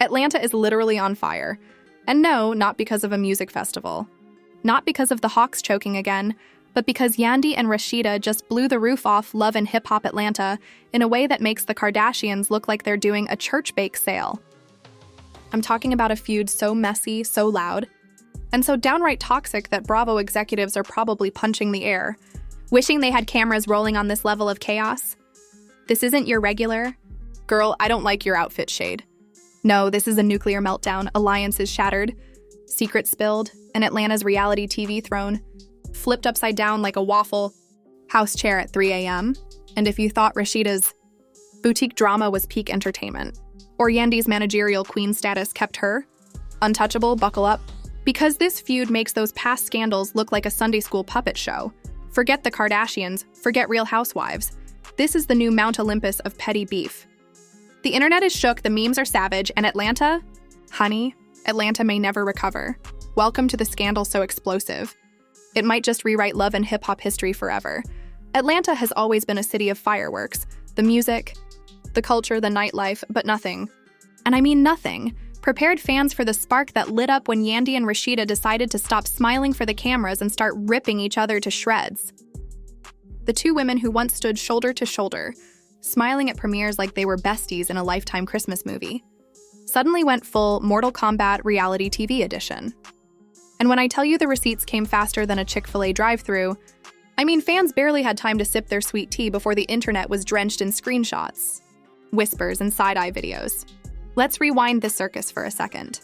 Atlanta is literally on fire. And no, not because of a music festival. Not because of the Hawks choking again, but because Yandy and Rasheeda just blew the roof off Love and Hip Hop Atlanta in a way that makes the Kardashians look like they're doing a church bake sale. I'm talking about a feud so messy, so loud, and so downright toxic that Bravo executives are probably punching the air, wishing they had cameras rolling on this level of chaos. This isn't your regular, "Girl, I don't like your outfit" shade. No, this is a nuclear meltdown, alliances shattered, secrets spilled, and Atlanta's reality TV throne flipped upside down like a waffle house chair at 3 a.m. And if you thought Rasheeda's boutique drama was peak entertainment, or Yandy's managerial queen status kept her untouchable, buckle up. Because this feud makes those past scandals look like a Sunday school puppet show. Forget the Kardashians, forget Real Housewives. This is the new Mount Olympus of petty beef. The internet is shook, the memes are savage, and Atlanta? Honey, Atlanta may never recover. Welcome to the scandal so explosive. It might just rewrite Love and Hip Hop history forever. Atlanta has always been a city of fireworks. The music, the culture, the nightlife, but nothing. And I mean nothing. Prepared fans for the spark that lit up when Yandy and Rasheeda decided to stop smiling for the cameras and start ripping each other to shreds. The two women who once stood shoulder to shoulder, smiling at premieres like they were besties in a Lifetime Christmas movie, suddenly went full Mortal Kombat reality TV edition. And when I tell you the receipts came faster than a Chick-fil-A drive-thru, I mean fans barely had time to sip their sweet tea before the internet was drenched in screenshots, whispers, and side-eye videos. Let's rewind this circus for a second.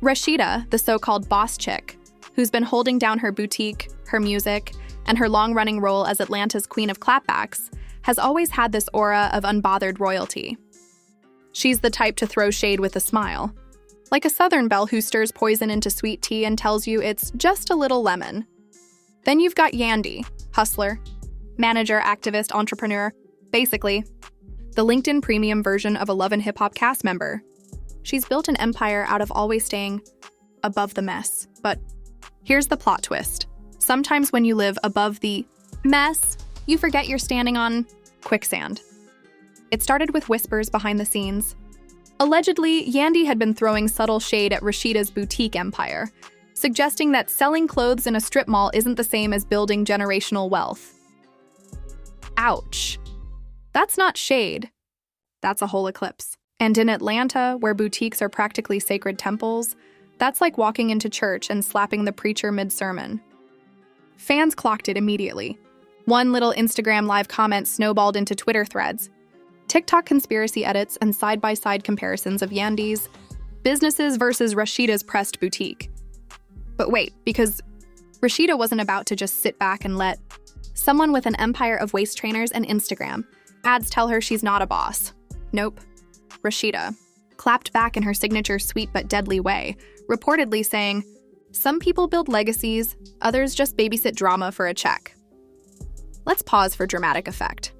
Rasheeda, the so-called boss chick, who's been holding down her boutique, her music, and her long-running role as Atlanta's queen of clapbacks, has always had this aura of unbothered royalty. She's the type to throw shade with a smile, like a Southern belle who stirs poison into sweet tea and tells you it's just a little lemon. Then you've got Yandy, hustler, manager, activist, entrepreneur, basically the LinkedIn premium version of a Love and Hip Hop cast member. She's built an empire out of always staying above the mess. But here's the plot twist. Sometimes when you live above the mess, you forget you're standing on quicksand. It started with whispers behind the scenes. Allegedly, Yandy had been throwing subtle shade at Rasheeda's boutique empire, suggesting that selling clothes in a strip mall isn't the same as building generational wealth. Ouch. That's not shade. That's a whole eclipse. And in Atlanta, where boutiques are practically sacred temples, that's like walking into church and slapping the preacher mid-sermon. Fans clocked it immediately. One little Instagram live comment snowballed into Twitter threads, TikTok conspiracy edits, and side-by-side comparisons of Yandy's businesses versus Rasheeda's pressed boutique. But wait, because Rasheeda wasn't about to just sit back and let someone with an empire of waist trainers and Instagram ads tell her she's not a boss. Nope. Rasheeda clapped back in her signature sweet but deadly way, reportedly saying, "Some people build legacies, others just babysit drama for a check." Let's pause for dramatic effect.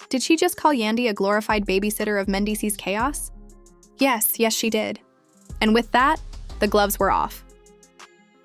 Did she just call Yandy a glorified babysitter of Mendice's chaos? Yes, she did. And with that, the gloves were off.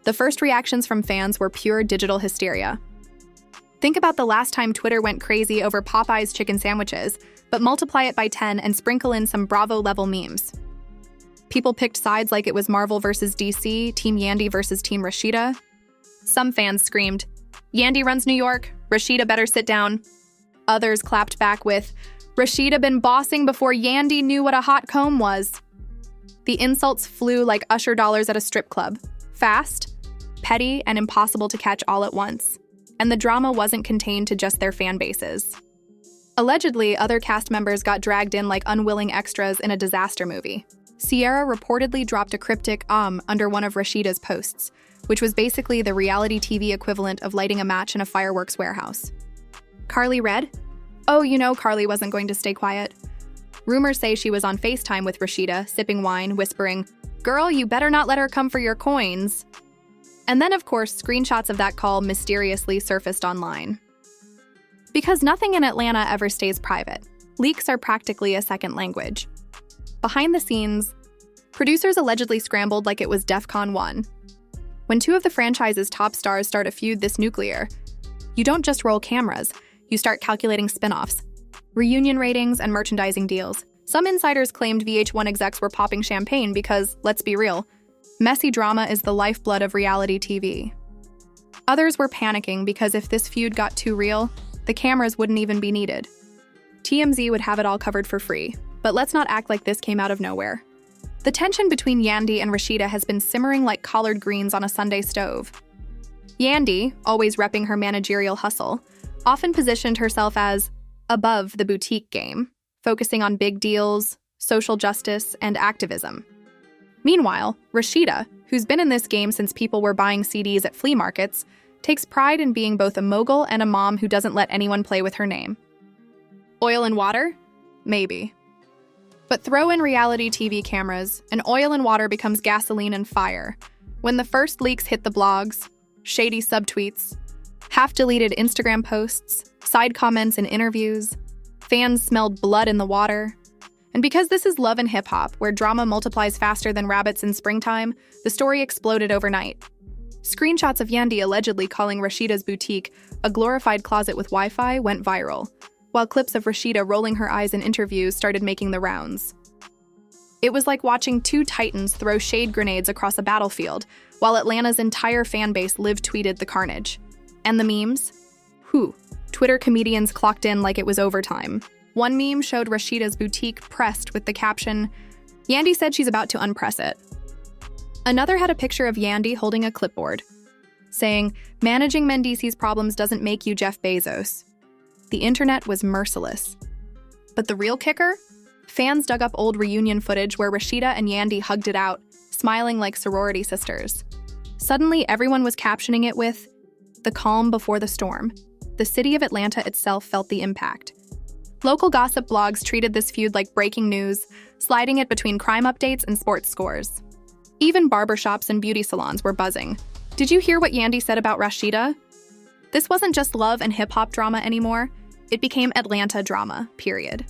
The first reactions from fans were pure digital hysteria. Think about the last time Twitter went crazy over Popeye's chicken sandwiches, but multiply it by 10 and sprinkle in some Bravo-level memes. People picked sides like it was Marvel versus DC, Team Yandy versus Team Rasheeda. Some fans screamed, "Yandy runs New York, Rasheeda better sit down." Others clapped back with, "Rasheeda been bossing before Yandy knew what a hot comb was." The insults flew like Usher dollars at a strip club. Fast, petty, and impossible to catch all at once. And the drama wasn't contained to just their fan bases. Allegedly, other cast members got dragged in like unwilling extras in a disaster movie. Sierra reportedly dropped a cryptic under one of Rasheeda's posts, which was basically the reality TV equivalent of lighting a match in a fireworks warehouse. Carly read? Oh, you know Carly wasn't going to stay quiet. Rumors say she was on FaceTime with Rasheeda, sipping wine, whispering, "Girl, you better not let her come for your coins." And then, of course, screenshots of that call mysteriously surfaced online. Because nothing in Atlanta ever stays private, leaks are practically a second language. Behind the scenes, producers allegedly scrambled like it was DEFCON 1. When two of the franchise's top stars start a feud this nuclear, you don't just roll cameras, you start calculating spin-offs, reunion ratings, and merchandising deals. Some insiders claimed VH1 execs were popping champagne because, let's be real, messy drama is the lifeblood of reality TV. Others were panicking because if this feud got too real, the cameras wouldn't even be needed. TMZ would have it all covered for free, but let's not act like this came out of nowhere. The tension between Yandy and Rasheeda has been simmering like collard greens on a Sunday stove. Yandy, always repping her managerial hustle, often positioned herself as above the boutique game, focusing on big deals, social justice, and activism. Meanwhile, Rasheeda, who's been in this game since people were buying CDs at flea markets, takes pride in being both a mogul and a mom who doesn't let anyone play with her name. Oil and water? Maybe. But throw in reality TV cameras, and oil and water becomes gasoline and fire. When the first leaks hit the blogs, shady subtweets, half-deleted Instagram posts, side comments in interviews, fans smelled blood in the water. And because this is love and hip-hop, where drama multiplies faster than rabbits in springtime, the story exploded overnight. Screenshots of Yandy allegedly calling Rasheeda's boutique a glorified closet with Wi-Fi went viral, while clips of Rasheeda rolling her eyes in interviews started making the rounds. It was like watching two titans throw shade grenades across a battlefield, while Atlanta's entire fan base live-tweeted the carnage. And the memes? Twitter comedians clocked in like it was overtime. One meme showed Rasheeda's boutique pressed with the caption, "Yandy said she's about to unpress it." Another had a picture of Yandy holding a clipboard, saying, "Managing Mendici's problems doesn't make you Jeff Bezos." The internet was merciless. But the real kicker? Fans dug up old reunion footage where Rasheeda and Yandy hugged it out, smiling like sorority sisters. Suddenly, everyone was captioning it with, "The calm before the storm." The city of Atlanta itself felt the impact. Local gossip blogs treated this feud like breaking news, sliding it between crime updates and sports scores. Even barbershops and beauty salons were buzzing. Did you hear what Yandy said about Rasheeda? This wasn't just love and hip-hop drama anymore. It became Atlanta drama, period.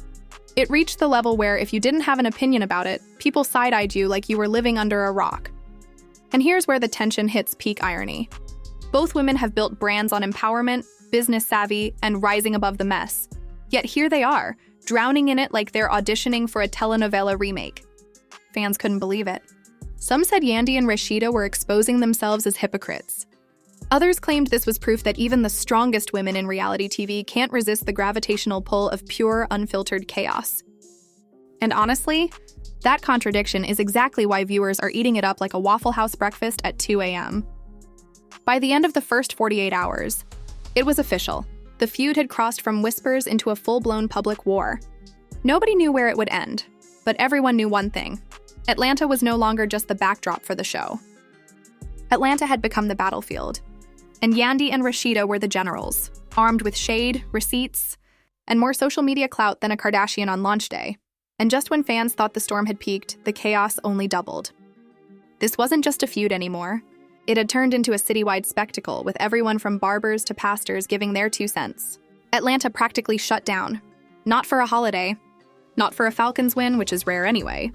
It reached the level where if you didn't have an opinion about it, people side-eyed you like you were living under a rock. And here's where the tension hits peak irony. Both women have built brands on empowerment, business savvy, and rising above the mess. Yet here they are, drowning in it like they're auditioning for a telenovela remake. Fans couldn't believe it. Some said Yandy and Rasheeda were exposing themselves as hypocrites. Others claimed this was proof that even the strongest women in reality TV can't resist the gravitational pull of pure, unfiltered chaos. And honestly, that contradiction is exactly why viewers are eating it up like a Waffle House breakfast at 2 a.m. By the end of the first 48 hours, it was official. The feud had crossed from whispers into a full-blown public war. Nobody knew where it would end, but everyone knew one thing. Atlanta was no longer just the backdrop for the show. Atlanta had become the battlefield, and Yandy and Rasheeda were the generals, armed with shade, receipts, and more social media clout than a Kardashian on launch day. And just when fans thought the storm had peaked, the chaos only doubled. This wasn't just a feud anymore. It had turned into a citywide spectacle, with everyone from barbers to pastors giving their 2 cents. Atlanta practically shut down. Not for a holiday, not for a Falcons win, which is rare anyway,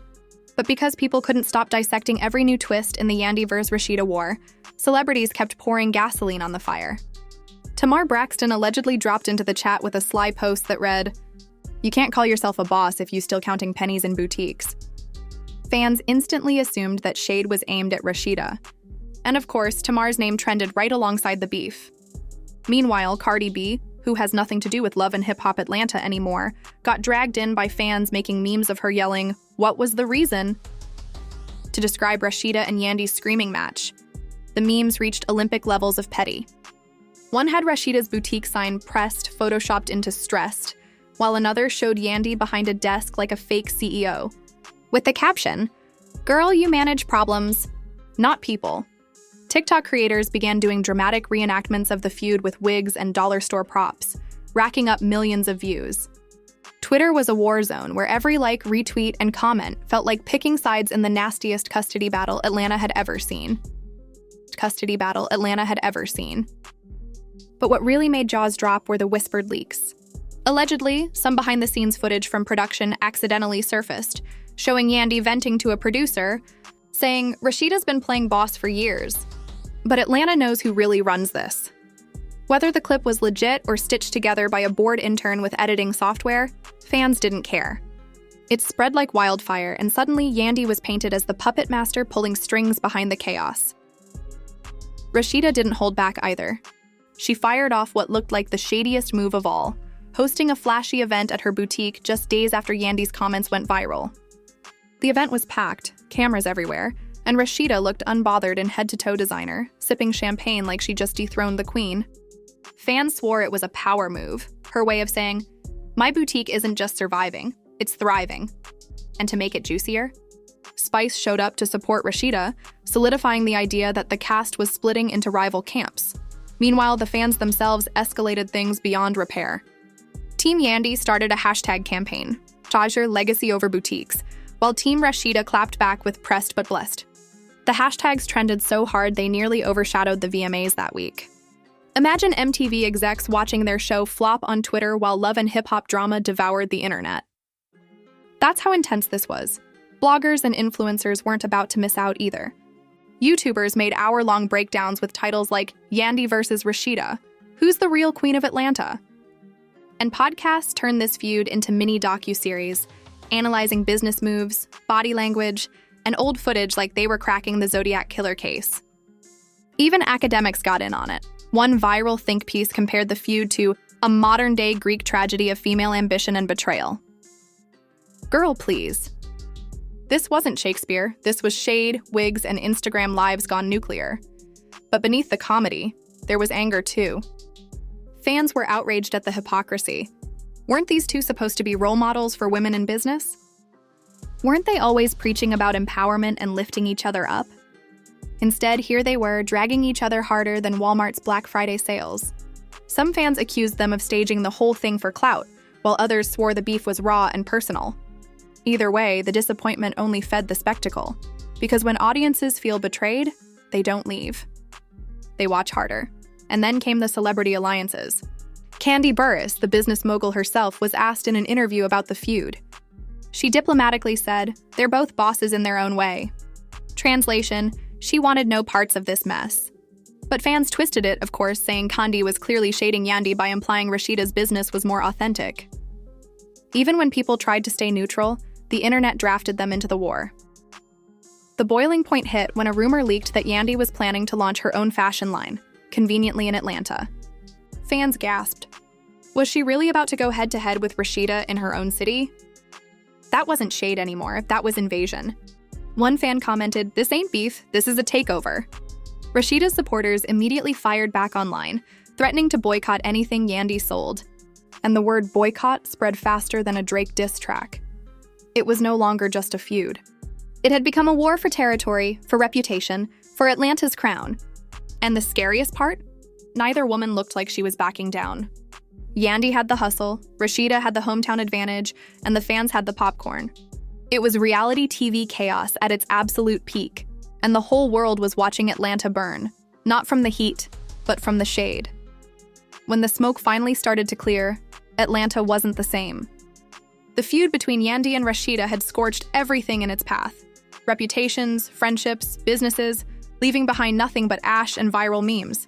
but because people couldn't stop dissecting every new twist in the Yandy vs. Rasheeda war, celebrities kept pouring gasoline on the fire. Tamar Braxton allegedly dropped into the chat with a sly post that read, "You can't call yourself a boss if you still counting pennies in boutiques." Fans instantly assumed that shade was aimed at Rasheeda. And of course, Tamar's name trended right alongside the beef. Meanwhile, Cardi B, who has nothing to do with Love and Hip Hop Atlanta anymore, got dragged in by fans making memes of her yelling, "What was the reason?" to describe Rasheeda and Yandy's screaming match. The memes reached Olympic levels of petty. One had Rasheeda's boutique sign pressed, photoshopped into stressed, while another showed Yandy behind a desk like a fake CEO. With the caption, "Girl, you manage problems, not people." TikTok creators began doing dramatic reenactments of the feud with wigs and dollar store props, racking up millions of views. Twitter was a war zone where every like, retweet, and comment felt like picking sides in the nastiest custody battle Atlanta had ever seen. But what really made jaws drop were the whispered leaks. Allegedly, some behind-the-scenes footage from production accidentally surfaced, showing Yandy venting to a producer, saying, "Rasheeda's been playing boss for years. But Atlanta knows who really runs this." Whether the clip was legit or stitched together by a bored intern with editing software, fans didn't care. It spread like wildfire, and suddenly Yandy was painted as the puppet master pulling strings behind the chaos. Rasheeda didn't hold back either. She fired off what looked like the shadiest move of all, hosting a flashy event at her boutique just days after Yandy's comments went viral. The event was packed, cameras everywhere, and Rasheeda looked unbothered in head-to-toe designer, sipping champagne like she just dethroned the queen. Fans swore it was a power move, her way of saying, "My boutique isn't just surviving, it's thriving." And to make it juicier, Spice showed up to support Rasheeda, solidifying the idea that the cast was splitting into rival camps. Meanwhile, the fans themselves escalated things beyond repair. Team Yandy started a hashtag campaign, Tajir Legacy over Boutiques, while Team Rasheeda clapped back with Pressed but Blessed. The hashtags trended so hard they nearly overshadowed the VMAs that week. Imagine MTV execs watching their show flop on Twitter while love and hip-hop drama devoured the internet. That's how intense this was. Bloggers and influencers weren't about to miss out either. YouTubers made hour-long breakdowns with titles like Yandy vs. Rasheeda, Who's the Real Queen of Atlanta? And podcasts turned this feud into mini docuseries, analyzing business moves, body language, and old footage like they were cracking the Zodiac Killer case. Even academics got in on it. One viral think piece compared the feud to a modern-day Greek tragedy of female ambition and betrayal. Girl, please. This wasn't Shakespeare, this was shade, wigs, and Instagram lives gone nuclear. But beneath the comedy, there was anger too. Fans were outraged at the hypocrisy. Weren't these two supposed to be role models for women in business? Weren't they always preaching about empowerment and lifting each other up? Instead, here they were, dragging each other harder than Walmart's Black Friday sales. Some fans accused them of staging the whole thing for clout, while others swore the beef was raw and personal. Either way, the disappointment only fed the spectacle, because when audiences feel betrayed, they don't leave. They watch harder. And then came the celebrity alliances. Kandi Burruss, the business mogul herself, was asked in an interview about the feud. She diplomatically said, "They're both bosses in their own way." Translation, she wanted no parts of this mess. But fans twisted it, of course, saying Kandi was clearly shading Yandy by implying Rasheeda's business was more authentic. Even when people tried to stay neutral, the internet drafted them into the war. The boiling point hit when a rumor leaked that Yandy was planning to launch her own fashion line, conveniently in Atlanta. Fans gasped. Was she really about to go head-to-head with Rasheeda in her own city? That wasn't shade anymore, that was invasion. One fan commented, "This ain't beef, this is a takeover." Rasheeda's supporters immediately fired back online, threatening to boycott anything Yandy sold. And the word boycott spread faster than a Drake diss track. It was no longer just a feud. It had become a war for territory, for reputation, for Atlanta's crown. And the scariest part? Neither woman looked like she was backing down. Yandy had the hustle, Rasheeda had the hometown advantage, and the fans had the popcorn. It was reality TV chaos at its absolute peak, and the whole world was watching Atlanta burn, not from the heat, but from the shade. When the smoke finally started to clear, Atlanta wasn't the same. The feud between Yandy and Rasheeda had scorched everything in its path. Reputations, friendships, businesses, leaving behind nothing but ash and viral memes.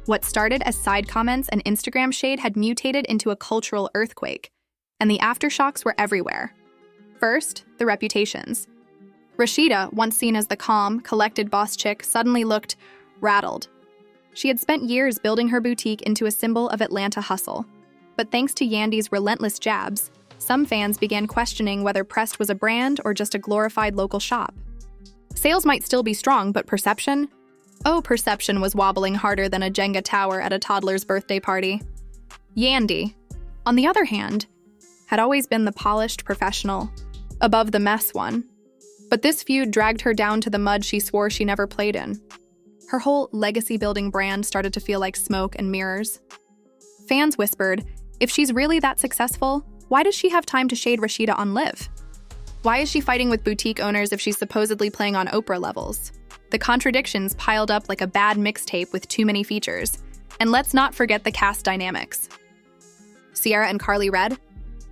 What started as side comments and Instagram shade had mutated into a cultural earthquake, and the aftershocks were everywhere. First, the reputations. Rasheeda, once seen as the calm, collected boss chick, suddenly looked rattled. She had spent years building her boutique into a symbol of Atlanta hustle. But thanks to Yandy's relentless jabs, some fans began questioning whether Pressed was a brand or just a glorified local shop. Sales might still be strong, but perception? Oh, perception was wobbling harder than a Jenga tower at a toddler's birthday party. Yandy, on the other hand, had always been the polished professional, above the mess one. But this feud dragged her down to the mud she swore she never played in. Her whole legacy-building brand started to feel like smoke and mirrors. Fans whispered, if she's really that successful, why does she have time to shade Rasheeda on Live? Why is she fighting with boutique owners if she's supposedly playing on Oprah levels? The contradictions piled up like a bad mixtape with too many features. And let's not forget the cast dynamics. Sierra and Carly Red?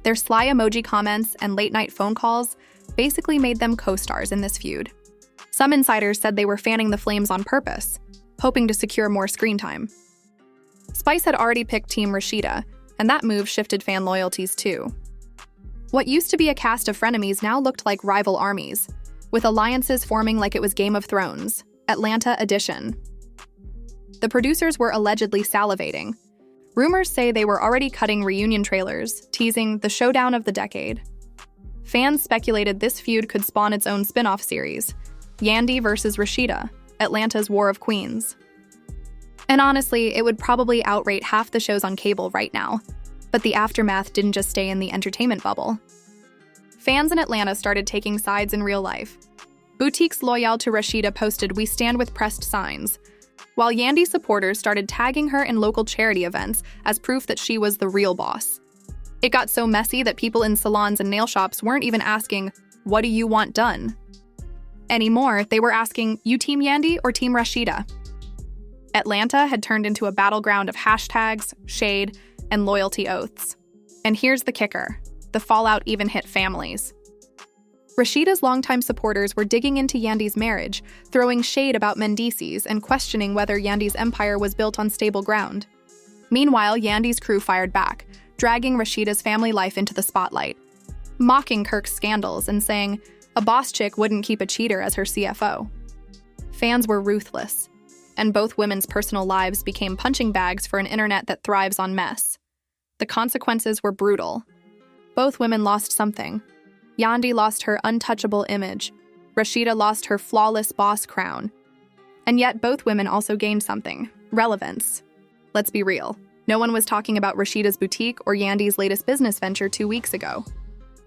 Their sly emoji comments and late-night phone calls basically made them co-stars in this feud. Some insiders said they were fanning the flames on purpose, hoping to secure more screen time. Spice had already picked Team Rasheeda, and that move shifted fan loyalties too. What used to be a cast of frenemies now looked like rival armies, with alliances forming like it was Game of Thrones, Atlanta edition. The producers were allegedly salivating. Rumors say they were already cutting reunion trailers, teasing the showdown of the decade. Fans speculated this feud could spawn its own spin-off series, Yandy vs. Rasheeda, Atlanta's War of Queens. And honestly, it would probably outrate half the shows on cable right now. But the aftermath didn't just stay in the entertainment bubble. Fans in Atlanta started taking sides in real life. Boutiques loyal to Rasheeda posted "We stand with" pressed signs, while Yandy supporters started tagging her in local charity events as proof that she was the real boss. It got so messy that people in salons and nail shops weren't even asking, "What do you want done?" anymore. They were asking, "You Team Yandy or Team Rasheeda?" Atlanta had turned into a battleground of hashtags, shade, and loyalty oaths. And here's the kicker. The fallout even hit families. Rasheeda's longtime supporters were digging into Yandy's marriage, throwing shade about Mendices and questioning whether Yandy's empire was built on stable ground. Meanwhile, Yandy's crew fired back, dragging Rasheeda's family life into the spotlight, mocking Kirk's scandals and saying a boss chick wouldn't keep a cheater as her CFO. Fans were ruthless, and both women's personal lives became punching bags for an internet that thrives on mess. The consequences were brutal. Both women lost something. Yandy lost her untouchable image. Rasheeda lost her flawless boss crown. And yet both women also gained something: relevance. Let's be real. No one was talking about Rasheeda's boutique or Yandy's latest business venture 2 weeks ago.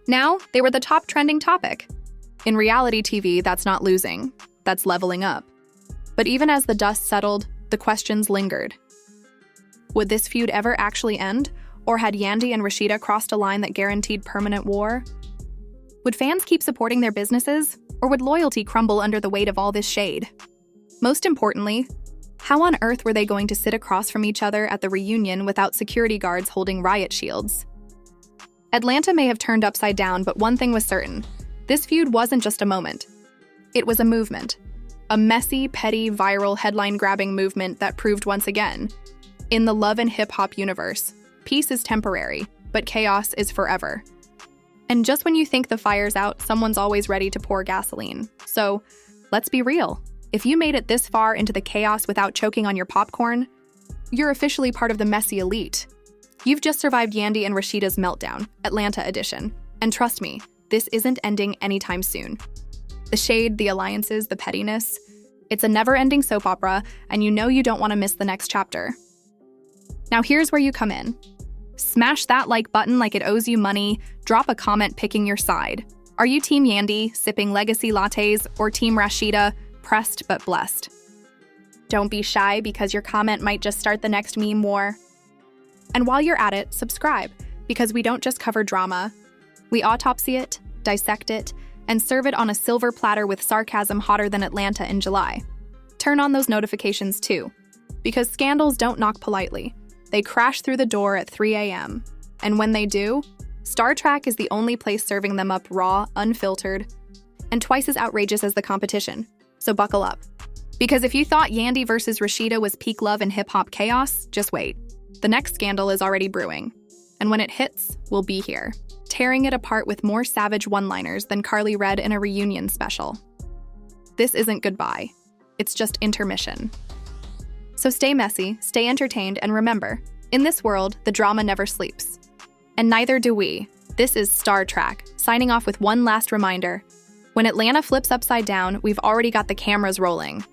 Now, they were the top trending topic. In reality TV, that's not losing. That's leveling up. But even as the dust settled, the questions lingered. Would this feud ever actually end? Or had Yandy and Rasheeda crossed a line that guaranteed permanent war? Would fans keep supporting their businesses? Or would loyalty crumble under the weight of all this shade? Most importantly, how on earth were they going to sit across from each other at the reunion without security guards holding riot shields? Atlanta may have turned upside down, but one thing was certain. This feud wasn't just a moment. It was a movement. A messy, petty, viral, headline-grabbing movement that proved once again, in the love and hip-hop universe, peace is temporary, but chaos is forever. And just when you think the fire's out, someone's always ready to pour gasoline. So, let's be real. If you made it this far into the chaos without choking on your popcorn, you're officially part of the messy elite. You've just survived Yandy and Rasheeda's meltdown, Atlanta edition. And trust me, this isn't ending anytime soon. The shade, the alliances, the pettiness. It's a never-ending soap opera, and you know you don't want to miss the next chapter. Now here's where you come in. Smash that like button like it owes you money, drop a comment picking your side. Are you Team Yandy, sipping legacy lattes, or Team Rasheeda, pressed but blessed? Don't be shy because your comment might just start the next meme war. And while you're at it, subscribe, because we don't just cover drama. We autopsy it, dissect it, and serve it on a silver platter with sarcasm hotter than Atlanta in July. Turn on those notifications too, because scandals don't knock politely. They crash through the door at 3 a.m. And when they do, Star Trek is the only place serving them up raw, unfiltered, and twice as outrageous as the competition. So buckle up. Because if you thought Yandy vs. Rasheeda was peak love and hip-hop chaos, just wait. The next scandal is already brewing. And when it hits, we'll be here, tearing it apart with more savage one-liners than Carly read in a reunion special. This isn't goodbye. It's just intermission. So stay messy, stay entertained, and remember, in this world, the drama never sleeps. And neither do we. This is Star Trek, signing off with one last reminder. When Atlanta flips upside down, we've already got the cameras rolling.